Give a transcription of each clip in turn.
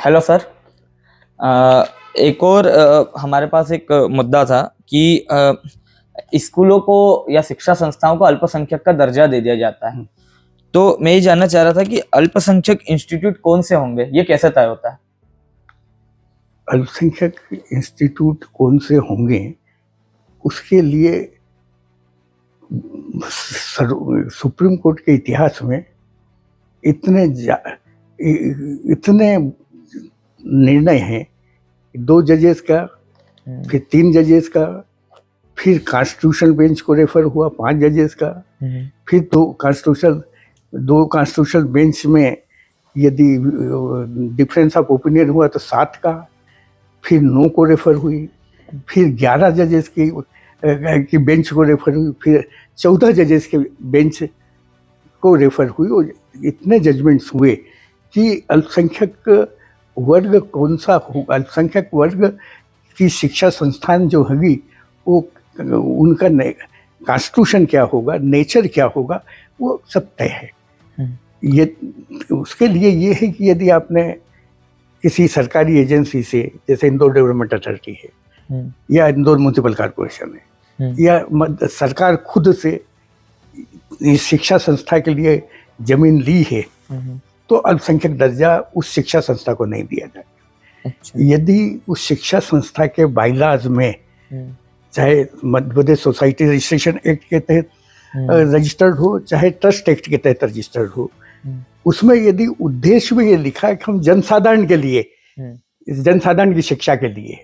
Hello sir. एक और हमारे पास एक मुद्दा था कि स्कूलों को या शिक्षा संस्थाओं को अल्पसंख्यक का दर्जा दे दिया जाता है। तो मैं ये जानना चाह रहा था कि अल्पसंख्यक इंस्टीट्यूट कौन से होंगे, ये कैसे तय होता है? अल्पसंख्यक इंस्टीट्यूट कौन से होंगे उसके लिए सुप्रीम कोर्ट के इतिहास में इतने इतने निर्णय हैं। 2 जजेस का, फिर 3 जजेस का, फिर कॉन्स्टिट्यूशनल बेंच को रेफर हुआ 5 जजेस का, फिर 2 कॉन्स्टिट्यूशनल बेंच में यदि डिफरेंस ऑफ ओपिनियन हुआ तो 7 का, फिर 9 को रेफर हुई, फिर 11 जजेस की बेंच को रेफर हुई, फिर 14 जजेस के बेंच को रेफर हुई। और इतने जजमेंट्स हुए कि अल्पसंख्यक वर्ग कौन सा होगा, अल्पसंख्यक वर्ग की शिक्षा संस्थान जो होगी वो उनका कॉन्स्टिट्यूशन क्या होगा, नेचर क्या होगा, वो सब तय है। ये उसके लिए ये है कि यदि आपने किसी सरकारी एजेंसी से, जैसे इंदौर डेवलपमेंट अथॉरिटी है या इंदौर म्यूनिसिपल कॉर्पोरेशन है या सरकार खुद से शिक्षा संस्था के लिए जमीन ली है, तो अल्पसंख्यक दर्जा उस शिक्षा संस्था को नहीं दिया जाएगा। अच्छा। यदि उस शिक्षा संस्था के बाइलाज में चाहे Madhya Pradesh society registration act के तहत रजिस्टर्ड हो, चाहे ट्रस्ट एक्ट के तहत रजिस्टर्ड हो, उसमें यदि उद्देश्य में ये लिखा है कि हम जनसाधारण के लिए, जनसाधारण की शिक्षा के लिए,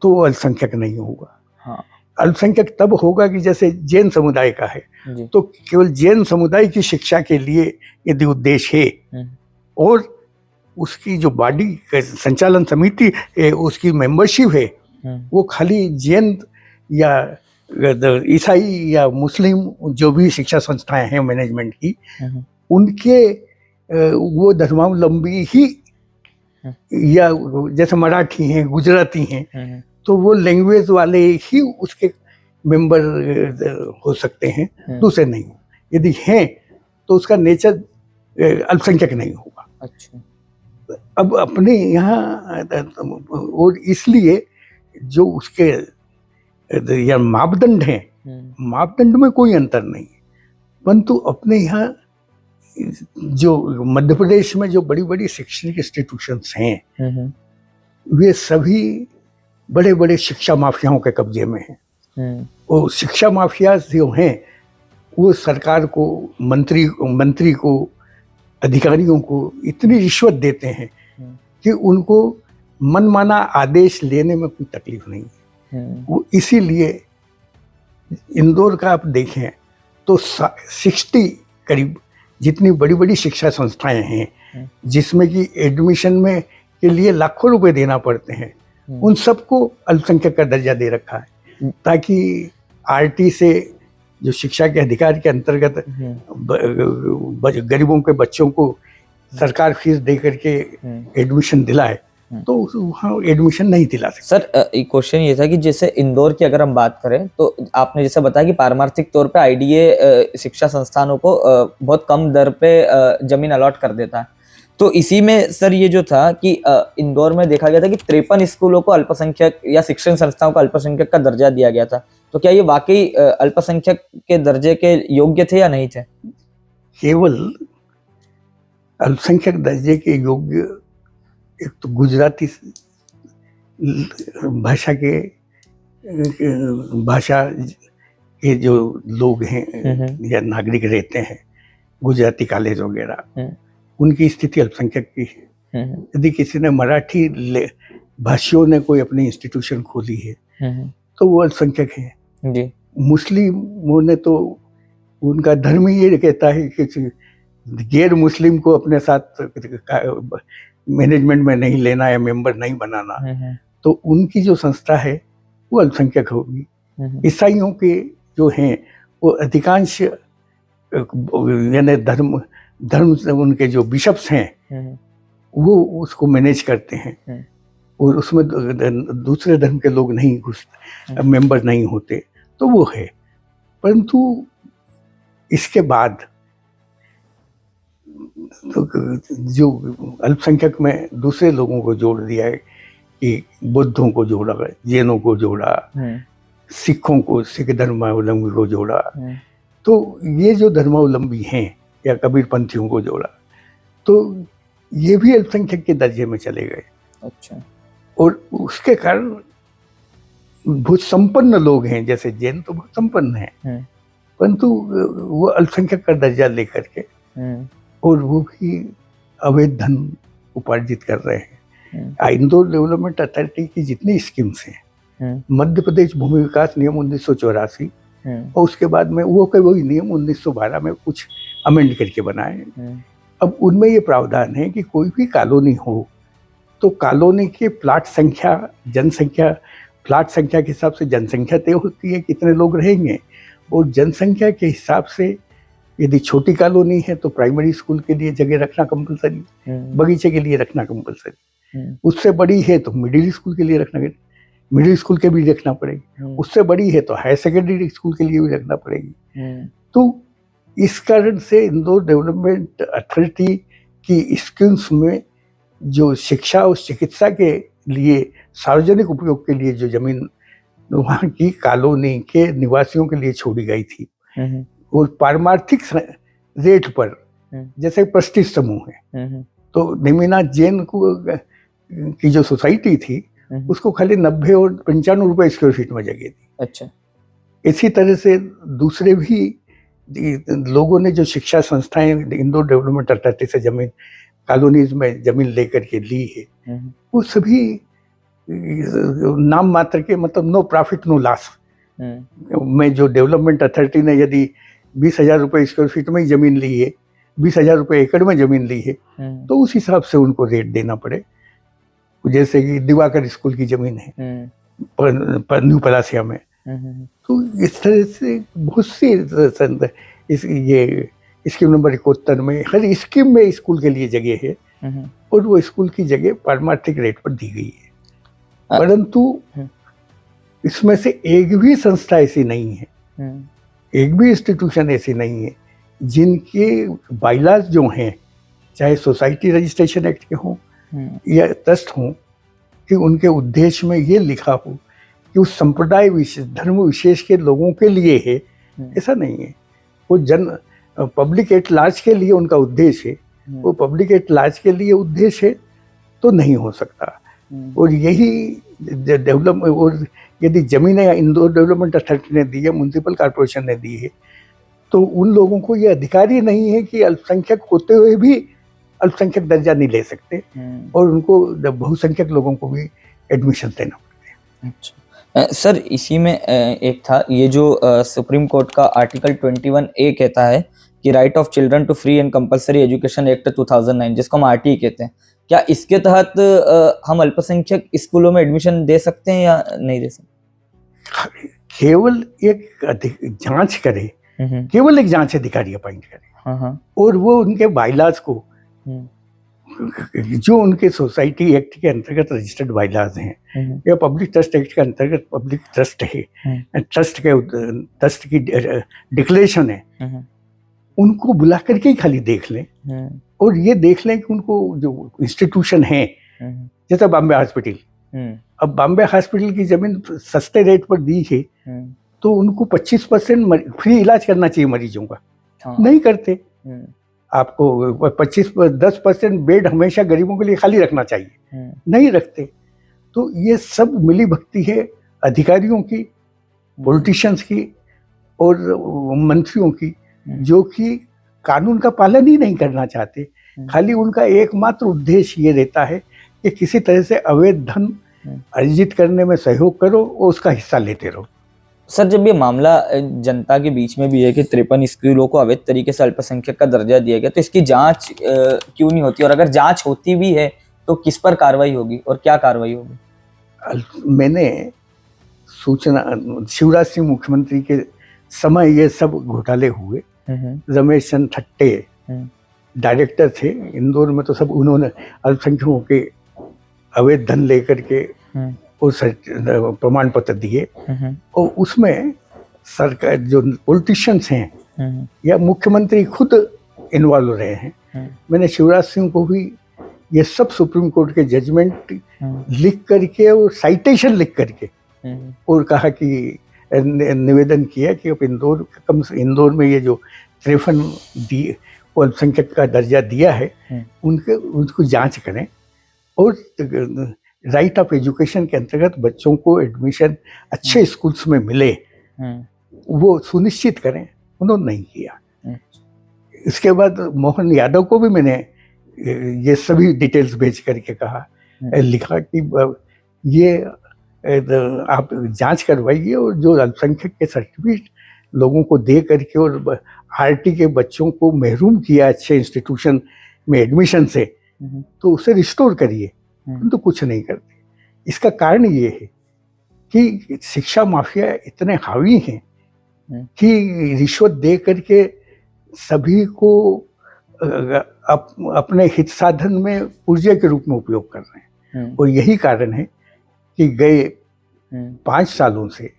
तो अल्पसंख्यक नहीं होगा। हाँ। अल्पसंख्यक तब होगा कि जैसे जैन समुदाय का है, तो केवल जैन समुदाय की शिक्षा के लिए यदि उद्देश्य है और उसकी जो बॉडी संचालन समिति है, उसकी मेंबरशिप है, वो खाली जैन या ईसाई या मुस्लिम जो भी शिक्षा संस्थाएं हैं मैनेजमेंट की, उनके वो धर्मावलंबी ही, या जैसे मराठी हैं, गुजराती हैं, तो वो लैंग्वेज वाले ही उसके मेंबर हो सकते हैं, दूसरे नहीं। यदि हैं तो उसका नेचर अल्पसंख्यक नहीं होगा। अच्छा। अब अपने यहाँ और इसलिए जो उसके या मापदंड हैं, मापदंड में कोई अंतर नहीं, परंतु अपने यहाँ जो मध्य प्रदेश में जो बड़ी बड़ी शैक्षणिक इंस्टीट्यूशंस हैं, वे सभी बड़े बड़े शिक्षा माफियाओं के कब्जे में हैं। वो शिक्षा माफिया जो हैं वो सरकार को, मंत्री को, अधिकारियों को इतनी रिश्वत देते हैं कि उनको मनमाना आदेश लेने में कोई तकलीफ नहीं है। वो इसीलिए इंदौर का आप देखें तो 60 करीब जितनी बड़ी बड़ी शिक्षा संस्थाएं हैं, जिसमें कि एडमिशन में के लिए लाखों रुपए देना पड़ते हैं, उन सबको अल्पसंख्यक का दर्जा दे रखा है, ताकि आरटी से जो शिक्षा के अधिकार के अंतर्गत गरीबों के बच्चों को सरकार फीस दे करके एडमिशन दिलाए, तो वहाँ एडमिशन नहीं दिला सकते। सर, एक क्वेश्चन ये था कि जैसे इंदौर की अगर हम बात करें तो आपने जैसे बताया कि पारमार्थिक तौर पे आईडीए शिक्षा संस्थानों को बहुत कम दर पे जमीन अलॉट कर देता है। तो इसी में सर ये जो था कि इंदौर में देखा गया था कि 53 स्कूलों को अल्पसंख्यक या शिक्षण संस्थाओं को अल्पसंख्यक का दर्जा दिया गया था। तो क्या ये वाकई अल्पसंख्यक के दर्जे के योग्य थे या नहीं थे? केवल अल्पसंख्यक दर्जे के योग्य एक तो गुजराती भाषा के जो लोग हैं या नागरिक रहते हैं, गुजराती कॉलेज वगैरह, उनकी स्थिति अल्पसंख्यक की है। यदि किसी ने मराठी भाषियों ने कोई अपनी इंस्टीट्यूशन खोली है तो वो अल्पसंख्यक है। मुस्लिमों ने तो उनका धर्म ही ये कहता है कि गैर मुस्लिम को अपने साथ मैनेजमेंट में नहीं लेना या मेंबर नहीं बनाना, तो उनकी जो संस्था है वो अल्पसंख्यक होगी। ईसाइयों के जो हैं वो अधिकांश यानी धर्म से उनके जो बिशप्स हैं वो उसको मैनेज करते हैं, और उसमें दूसरे धर्म के लोग नहीं घुसते, मेंबर नहीं होते, तो वो है। परंतु इसके बाद जो अल्पसंख्यक में दूसरे लोगों को जोड़ दिया है कि बुद्धों को जोड़ा, जैनों को जोड़ा, सिखों को, सिख धर्मावलंबी को जोड़ा, तो ये जो धर्मावलंबी हैं या कबीरपंथियों को जोड़ा, तो ये भी अल्पसंख्यक के दर्जे में चले गए। अच्छा। और उसके कारण बहुत संपन्न लोग हैं, जैसे जैन तो बहुत संपन्न हैं, परंतु वो अल्पसंख्यक का दर्जा लेकर के और वो भी अवैध धन उपार्जित कर रहे हैं। इंदौर डेवलपमेंट अथॉरिटी की जितनी स्कीम्स हैं, मध्य प्रदेश भूमि विकास नियम 1984 और उसके बाद में वो के वही नियम 1912 में कुछ अमेंड करके बनाए। अब उनमें ये प्रावधान है कि कोई भी कॉलोनी हो तो कॉलोनी के प्लाट संख्या, जनसंख्या, प्लाट संख्या के हिसाब से जनसंख्या तय होती है कितने लोग रहेंगे, और जनसंख्या के हिसाब से यदि छोटी कॉलोनी है तो प्राइमरी स्कूल के लिए जगह रखना कंपलसरी, बगीचे के लिए रखना कंपलसरी, उससे बड़ी है तो मिडिल स्कूल के लिए रखना, मिडिल स्कूल के भी रखना पड़ेगी, उससे बड़ी है तो हायर सेकेंडरी स्कूल के लिए भी रखना पड़ेगी। तो इस कारण से इंदौर डेवलपमेंट अथॉरिटी की स्कीम्स में जो शिक्षा और चिकित्सा के लिए सार्वजनिक उपयोग के लिए जो जमीन वहाँ की कॉलोनी के निवासियों के लिए छोड़ी गई थी, और पारमार्थिक रेट पर, जैसे प्रेस्टीज समूह है, तो नेमिनाथ जैन को की जो सोसाइटी थी उसको खाली 90 और 95 रुपए स्क्वायर फीट में जगह थी। अच्छा। इसी तरह से दूसरे भी लोगों ने जो शिक्षा संस्थाएं इंदौर डेवलपमेंट अथॉरिटी से जमीन कॉलोनीज में जमीन लेकर के ली है, वो सभी नाम मात्र के, मतलब नो प्रॉफिट नो लॉस में, जो डेवलपमेंट अथॉरिटी ने यदि 20,000 रुपए स्क्वायर फीट में ही जमीन ली है, 20,000 रुपए एकड़ में जमीन ली है, तो उस हिसाब से उनको रेट देना पड़े। जैसे कि दिवाकर स्कूल की जमीन है न्यू पलासिया में, तो इस तरह से बहुत सी ये स्कीम नंबर 71 में हर स्कीम में स्कूल के लिए जगह है, और वो स्कूल की जगह पारमार्थिक रेट पर दी गई है। परंतु इसमें से एक भी संस्था ऐसी नहीं है, एक भी इंस्टीट्यूशन ऐसी नहीं है जिनके बाइलाज जो हैं, चाहे सोसाइटी रजिस्ट्रेशन एक्ट के हों या ट्रस्ट हों, कि उनके उद्देश्य में ये लिखा हो कि उस संप्रदाय विशेष, धर्म विशेष के लोगों के लिए है। ऐसा नहीं है। वो पब्लिक एट लार्ज के लिए उनका उद्देश्य है, वो पब्लिक एट लार्ज के लिए उद्देश्य है तो नहीं हो सकता। और यही डेवलप, और यदि जमीनें इंदौर डेवलपमेंट अथॉरिटी ने दी है, म्यूनसिपल कॉर्पोरेशन ने दी है, तो उन लोगों को ये अधिकार ही नहीं है कि अल्पसंख्यक होते हुए भी अल्पसंख्यक दर्जा नहीं ले सकते, और उनको बहुसंख्यक लोगों को भी एडमिशन देना पड़ता है। अच्छा सर, इसी में एक था ये जो सुप्रीम कोर्ट का आर्टिकल 21A कहता है कि right of children to free and compulsory education act 2009, जिसको हम RTE कहते हैं, क्या इसके तहत हम अल्पसंख्यक स्कूलों में एडमिशन दे सकते हैं या नहीं दे सकते? केवल एक जांच करे, केवल एक जांच अधिकारी अपॉइंट करे, और वो उनके बाइलाज को, जो उनके सोसाइटी एक्ट के अंतर्गत रजिस्टर्ड बाइलाज हैं या पब्लिक ट्रस्ट एक्ट के अंतर्गत पब्लिक ट्रस्ट है, ट्रस्ट की डिक्लेरेशन है, उनको बुला करके ही खाली देख लें, और ये देख लें कि उनको जो इंस्टीट्यूशन है, जैसे बॉम्बे हॉस्पिटल, अब बॉम्बे हॉस्पिटल की जमीन सस्ते रेट पर दी है, तो उनको 25% फ्री इलाज करना चाहिए मरीजों का, नहीं करते। आपको 10% बेड हमेशा गरीबों के लिए खाली रखना चाहिए, नहीं रखते। तो ये सब मिली भक्ति है अधिकारियों की, पॉलिटिशियंस की और मंत्रियों की, जो कि कानून का पालन ही नहीं करना चाहते। खाली उनका एकमात्र उद्देश्य ये रहता है कि किसी तरह से अवैध धन अर्जित करने में सहयोग करो और उसका हिस्सा लेते रहो। सर, जब ये मामला जनता के बीच में भी है कि 53 स्कूलों को अवैध तरीके से अल्पसंख्यक का दर्जा दिया गया, तो इसकी जांच क्यों नहीं होती, और अगर जांच होती भी है तो किस पर कार्रवाई होगी और क्या कार्रवाई होगी? मैंने सूचना, शिवराज सिंह मुख्यमंत्री के समय ये सब घोटाले हुए, रमेश चंद ठट्टे डायरेक्टर थे इंदौर में, तो सब उन्होंने अल्पसंख्यकों के अवैध धन लेकर के और प्रमाण पत्र दिए, और उसमें सरकार, जो पॉलिटिशियंस हैं या मुख्यमंत्री खुद इन्वॉल्व रहे हैं, मैंने शिवराज सिंह को भी ये सब सुप्रीम कोर्ट के जजमेंट लिख करके और साइटेशन लिख करके और कहा कि निवेदन किया कि अब इंदौर में ये जो 53 को अल्पसंख्यक का दर्जा दिया है उनको जांच करें और राइट ऑफ एजुकेशन के अंतर्गत बच्चों को एडमिशन अच्छे स्कूल्स में मिले वो सुनिश्चित करें। उन्होंने नहीं किया। इसके बाद मोहन यादव को भी मैंने ये सभी डिटेल्स भेज करके कहा, लिखा कि ये आप जांच करवाइए और जो अल्पसंख्यक के सर्टिफिकेट लोगों को दे करके और आरटी के बच्चों को महरूम किया अच्छे इंस्टीट्यूशन में एडमिशन से, तो उसे रिस्टोर करिए। तो कुछ नहीं करते। इसका कारण ये है कि शिक्षा माफिया इतने हावी हैं कि रिश्वत दे करके सभी को अपने हित साधन में पुर्जे के रूप में उपयोग कर रहे हैं। और यही कारण है कि गए 5 सालों से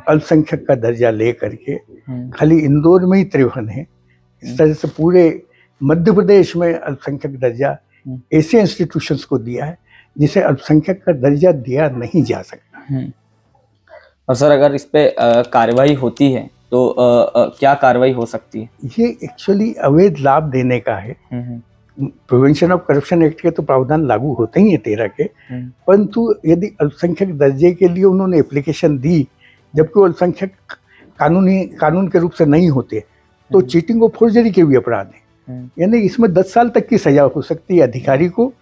अल्पसंख्यक का दर्जा ले करके खाली इंदौर में ही 53 है। इस तरह से पूरे मध्य प्रदेश में अल्पसंख्यक दर्जा ऐसे इंस्टीट्यूशंस को दिया है जिसे अल्पसंख्यक का दर्जा दिया नहीं जा सकता। और सर अगर इस पे कार्रवाई होती है तो क्या कार्रवाई हो सकती है? ये एक्चुअली अवैध लाभ देने का है। प्रिवेंशन ऑफ करप्शन एक्ट के तो प्रावधान लागू होते ही है 13 के, परंतु यदि अल्पसंख्यक दर्जे के लिए उन्होंने एप्लीकेशन दी जबकि वो अल्पसंख्यक कानून के रूप से नहीं होते तो चीटिंग और फोर्जरी के भी अपराध हैं। यानी इसमें 10 साल तक की सजा हो सकती है अधिकारी को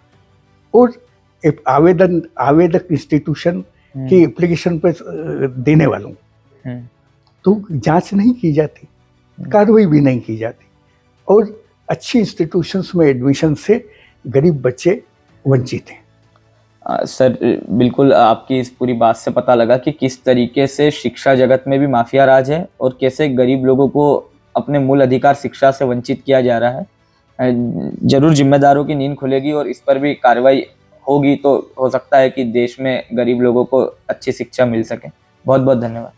और आवेदक इंस्टीट्यूशन की एप्लीकेशन पर देने वालों। तो जांच नहीं की जाती, कार्रवाई भी नहीं की जाती और अच्छी इंस्टीट्यूशंस में एडमिशन से गरीब बच्चे वंचित हैं। सर बिल्कुल आपकी इस पूरी बात से पता लगा कि किस तरीके से शिक्षा जगत में भी माफिया राज है और कैसे गरीब लोगों को अपने मूल अधिकार शिक्षा से वंचित किया जा रहा है। जरूर जिम्मेदारों की नींद खुलेगी और इस पर भी कार्रवाई होगी तो हो सकता है कि देश में गरीब लोगों को अच्छी शिक्षा मिल सके। बहुत बहुत धन्यवाद।